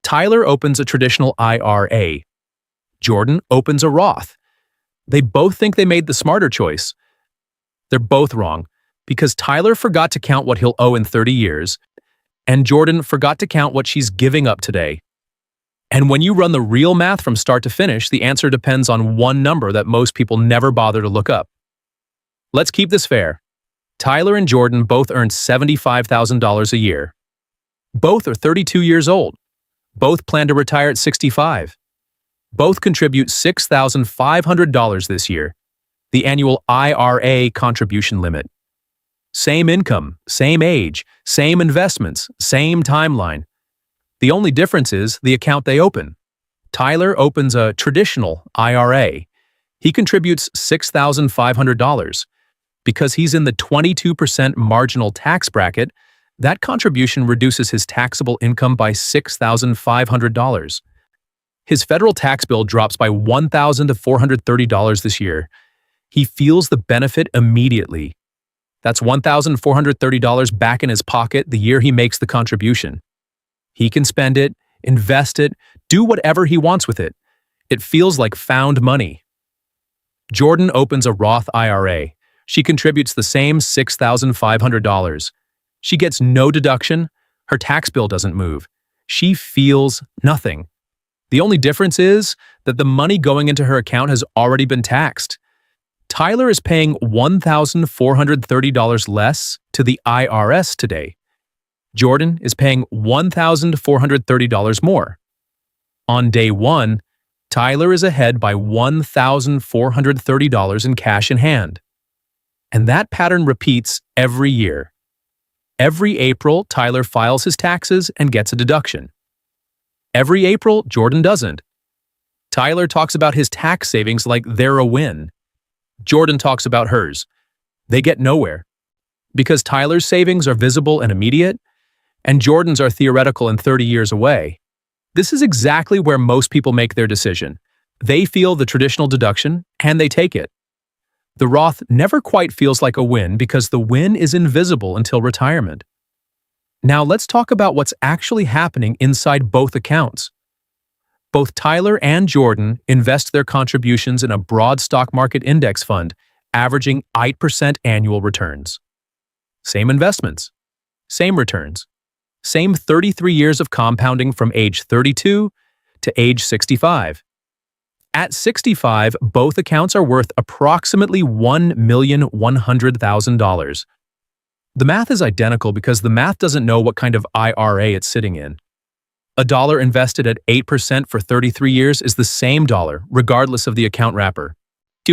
Tyler opens a traditional IRA. Jordan opens a Roth. They both think they made the smarter choice. They're both wrong, because Tyler forgot to count what he'll owe in 30 years, and Jordan forgot to count what she's giving up today. And when you run the real math from start to finish, the answer depends on one number that most people never bother to look up. Let's keep this fair. Tyler and Jordan both earn $75,000 a year. Both are 32 years old. Both plan to retire at 65. Both contribute $6,500 this year, the annual IRA contribution limit. Same income, same age, same investments, same timeline. The only difference is the account they open. Tyler opens a traditional IRA. He contributes $6,500. Because he's in the 22% marginal tax bracket, that contribution reduces his taxable income by $6,500. His federal tax bill drops by $1,000 to $430 this year. He feels the benefit immediately. That's $1,430 back in his pocket the year he makes the contribution. He can spend it, invest it, do whatever he wants with it. It feels like found money. Jordan opens a Roth IRA. She contributes the same $6,500. She gets no deduction. Her tax bill doesn't move. She feels nothing. The only difference is that the money going into her account has already been taxed. Tyler is paying $1,430 less to the IRS today. Jordan is paying $1,430 more. On day one, Tyler is ahead by $1,430 in cash in hand. And that pattern repeats every year. Every April, Tyler files his taxes and gets a deduction. Every April, Jordan doesn't. Tyler talks about his tax savings like they're a win. Jordan talks about hers. They get nowhere. Because Tyler's savings are visible and immediate, and Jordan's are theoretical and 30 years away. This is exactly where most people make their decision. They feel the traditional deduction, and they take it. The Roth never quite feels like a win because the win is invisible until retirement. Now let's talk about what's actually happening inside both accounts. Both Tyler and Jordan invest their contributions in a broad stock market index fund, averaging 8% annual returns. Same investments, same returns, same 33 years of compounding from age 32 to age 65. At 65, both accounts are worth approximately $1,100,000. The math is identical because the math doesn't know what kind of IRA it's sitting in. A dollar invested at 8% for 33 years is the same dollar, regardless of the account wrapper.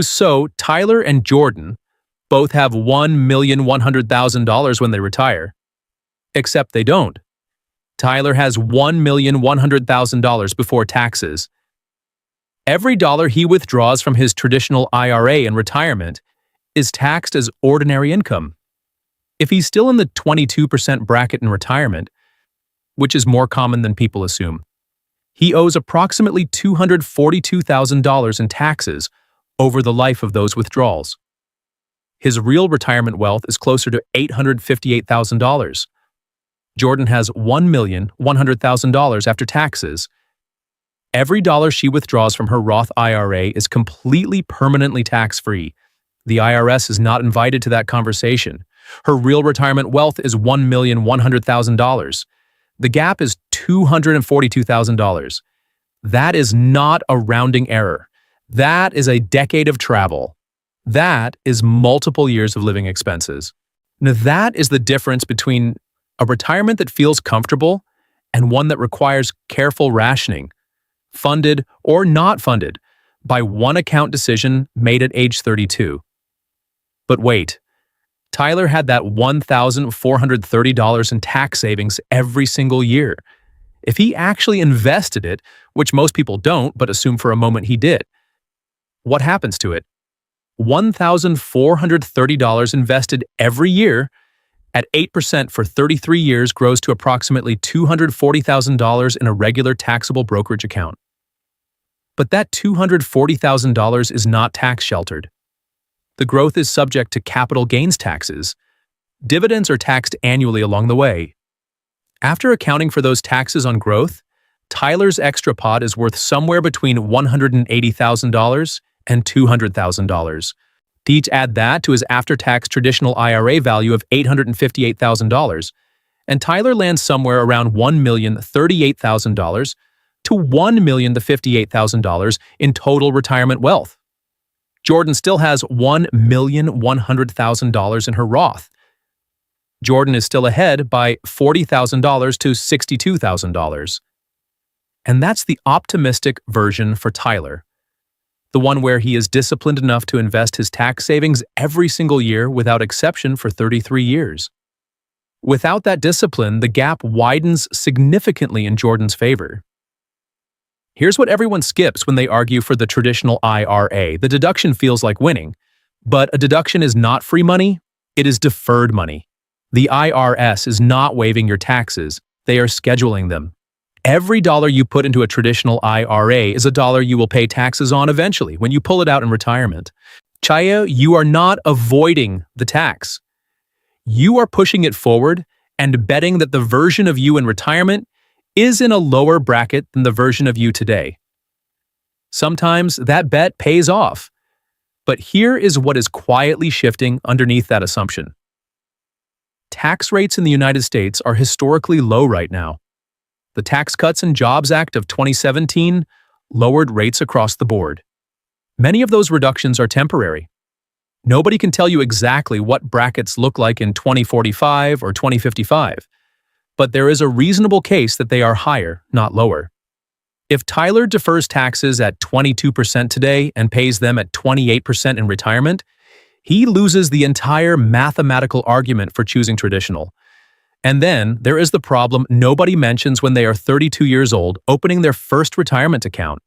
So, Tyler and Jordan both have $1,100,000 when they retire. Except they don't. Tyler has $1,100,000 before taxes. Every dollar he withdraws from his traditional IRA in retirement is taxed as ordinary income. If he's still in the 22% bracket in retirement, which is more common than people assume, he owes approximately $242,000 in taxes over the life of those withdrawals. His real retirement wealth is closer to $858,000. Jordan has $1,100,000 after taxes. Every dollar she withdraws from her Roth IRA is completely permanently tax-free. The IRS is not invited to that conversation. Her real retirement wealth is $1,100,000. The gap is $242,000. That is not a rounding error. That is a decade of travel. That is multiple years of living expenses. Now that is the difference between a retirement that feels comfortable and one that requires careful rationing, funded or not funded, by one account decision made at age 32. But wait, Tyler had that $1,430 in tax savings every single year. If he actually invested it, which most people don't but assume for a moment he did, what happens to it? $1,430 invested every year at 8% for 33 years grows to approximately $240,000 in a regular taxable brokerage account. But that $240,000 is not tax-sheltered. The growth is subject to capital gains taxes. Dividends are taxed annually along the way. After accounting for those taxes on growth, Tyler's extra pot is worth somewhere between $180,000 and $200,000. Each add that to his after-tax traditional IRA value of $858,000, and Tyler lands somewhere around $1,038,000 to $1,058,000 in total retirement wealth. Jordan still has $1,100,000 in her Roth. Jordan is still ahead by $40,000 to $62,000. And that's the optimistic version for Tyler, the one where he is disciplined enough to invest his tax savings every single year without exception for 33 years. Without that discipline, the gap widens significantly in Jordan's favor. Here's what everyone skips when they argue for the traditional IRA. The deduction feels like winning, but a deduction is not free money, it is deferred money. The IRS is not waiving your taxes, they are scheduling them. Every dollar you put into a traditional IRA is a dollar you will pay taxes on eventually when you pull it out in retirement. Chaya, you are not avoiding the tax. You are pushing it forward and betting that the version of you in retirement is in a lower bracket than the version of you today. Sometimes that bet pays off, but here is what is quietly shifting underneath that assumption. Tax rates in the United States are historically low right now. The Tax Cuts and Jobs Act of 2017 lowered rates across the board. Many of those reductions are temporary. Nobody can tell you exactly what brackets look like in 2045 or 2055, but there is a reasonable case that they are higher, not lower. If Tyler defers taxes at 22% today and pays them at 28% in retirement, he loses the entire mathematical argument for choosing traditional. And then there is the problem nobody mentions when they are 32 years old opening their first retirement account: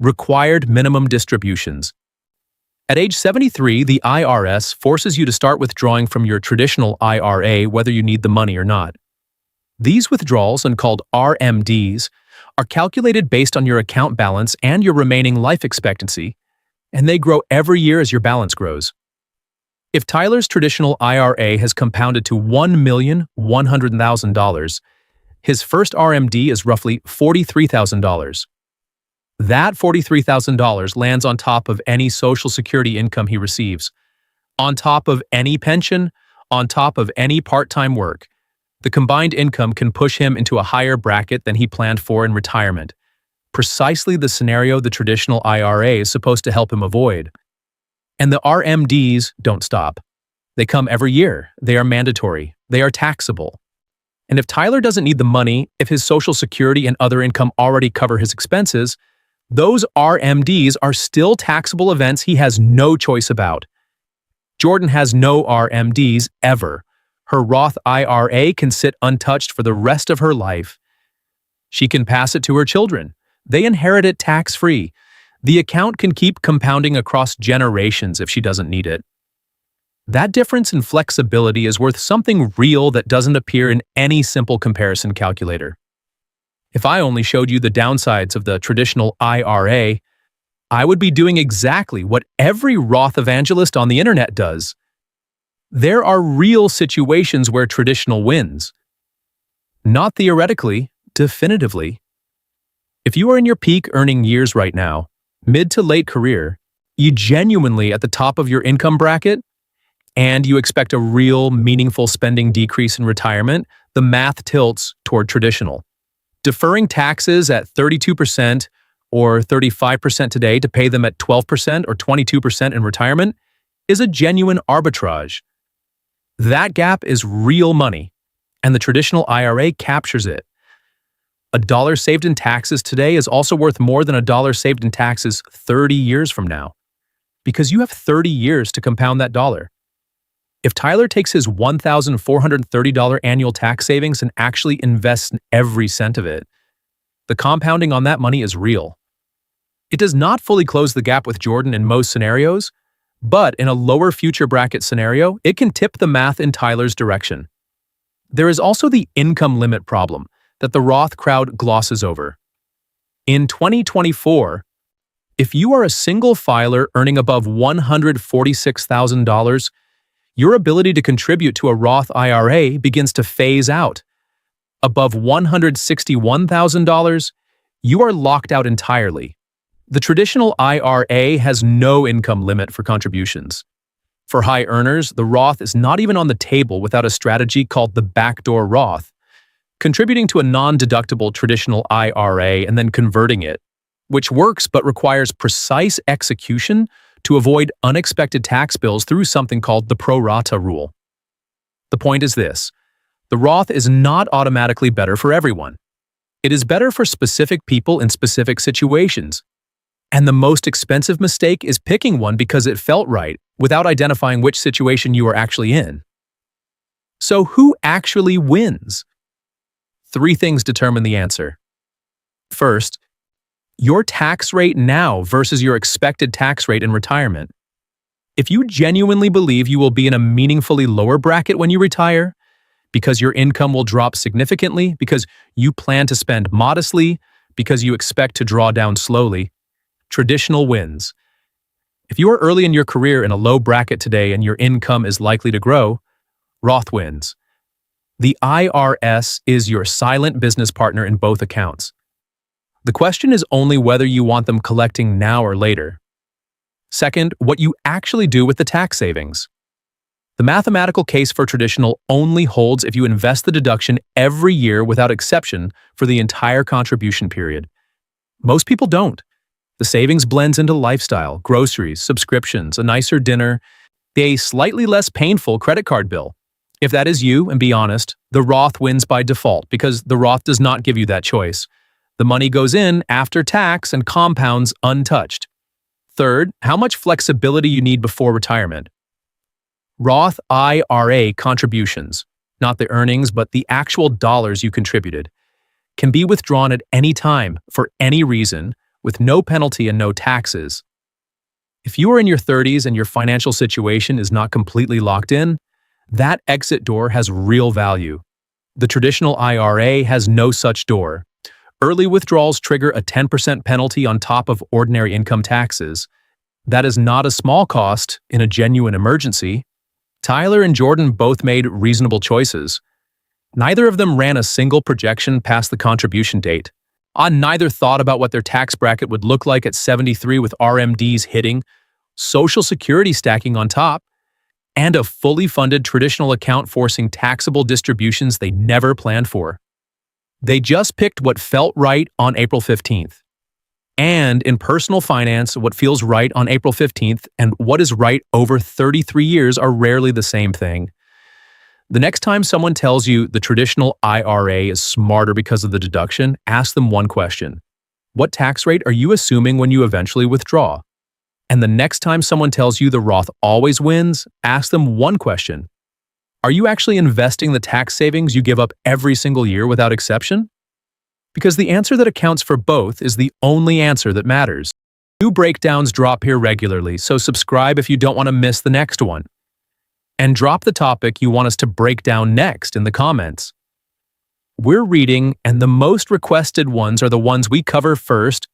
required minimum distributions. At age 73, the IRS forces you to start withdrawing from your traditional IRA whether you need the money or not. These withdrawals, and called RMDs, are calculated based on your account balance and your remaining life expectancy, and they grow every year as your balance grows. If Tyler's traditional IRA has compounded to $1,100,000, his first RMD is roughly $43,000. That $43,000 lands on top of any Social Security income he receives, on top of any pension, on top of any part-time work. The combined income can push him into a higher bracket than he planned for in retirement, precisely the scenario the traditional IRA is supposed to help him avoid. And the RMDs don't stop. They come every year. They are mandatory. They are taxable. And if Tyler doesn't need the money, if his Social Security and other income already cover his expenses, those RMDs are still taxable events he has no choice about. Jordan has no RMDs ever. Her Roth IRA can sit untouched for the rest of her life. She can pass it to her children. They inherit it tax-free. The account can keep compounding across generations if she doesn't need it. That difference in flexibility is worth something real that doesn't appear in any simple comparison calculator. If I only showed you the downsides of the traditional IRA, I would be doing exactly what every Roth evangelist on the internet does. There are real situations where traditional wins. Not theoretically, definitively. If you are in your peak earning years right now, mid to late career, you genuinely at the top of your income bracket, and you expect a real meaningful spending decrease in retirement, the math tilts toward traditional. Deferring taxes at 32% or 35% today to pay them at 12% or 22% in retirement is a genuine arbitrage. That gap is real money, and the traditional IRA captures it. A dollar saved in taxes today is also worth more than a dollar saved in taxes 30 years from now, because you have 30 years to compound that dollar. If Tyler takes his $1,430 annual tax savings and actually invests in every cent of it, the compounding on that money is real. It does not fully close the gap with Jordan in most scenarios, but in a lower future bracket scenario, it can tip the math in Tyler's direction. There is also the income limit problem that the Roth crowd glosses over. In 2024, if you are a single filer earning above $146,000, your ability to contribute to a Roth IRA begins to phase out. Above $161,000, you are locked out entirely. The traditional IRA has no income limit for contributions. For high earners, the Roth is not even on the table without a strategy called the Backdoor Roth, contributing to a non-deductible traditional IRA and then converting it, which works but requires precise execution to avoid unexpected tax bills through something called the pro rata rule. The point is this: the Roth is not automatically better for everyone. It is better for specific people in specific situations. And the most expensive mistake is picking one because it felt right, without identifying which situation you are actually in. So who actually wins? 3 things determine the answer. First, your tax rate now versus your expected tax rate in retirement. If you genuinely believe you will be in a meaningfully lower bracket when you retire, because your income will drop significantly, because you plan to spend modestly, because you expect to draw down slowly, traditional wins. If you are early in your career in a low bracket today and your income is likely to grow, Roth wins. The IRS is your silent business partner in both accounts. The question is only whether you want them collecting now or later. Second, what you actually do with the tax savings. The mathematical case for traditional only holds if you invest the deduction every year without exception for the entire contribution period. Most people don't. The savings blends into lifestyle, groceries, subscriptions, a nicer dinner, a slightly less painful credit card bill. If that is you, and be honest, the Roth wins by default because the Roth does not give you that choice. The money goes in after tax and compounds untouched. Third, how much flexibility you need before retirement. Roth IRA contributions, not the earnings but the actual dollars you contributed, can be withdrawn at any time for any reason with no penalty and no taxes. If you are in your 30s and your financial situation is not completely locked in, that exit door has real value. The traditional IRA has no such door. Early withdrawals trigger a 10% penalty on top of ordinary income taxes. That is not a small cost in a genuine emergency. Tyler and Jordan both made reasonable choices. Neither of them ran a single projection past the contribution date. Neither thought about what their tax bracket would look like at 73 with RMDs hitting, Social Security stacking on top, and a fully funded traditional account forcing taxable distributions they never planned for. They just picked what felt right on April 15th. And in personal finance, what feels right on April 15th and what is right over 33 years are rarely the same thing. The next time someone tells you the traditional IRA is smarter because of the deduction, ask them one question. What tax rate are you assuming when you eventually withdraw? And the next time someone tells you the Roth always wins, ask them one question. Are you actually investing the tax savings you give up every single year without exception? Because the answer that accounts for both is the only answer that matters. New breakdowns drop here regularly, so subscribe if you don't want to miss the next one. And drop the topic you want us to break down next in the comments. We're reading, and the most requested ones are the ones we cover first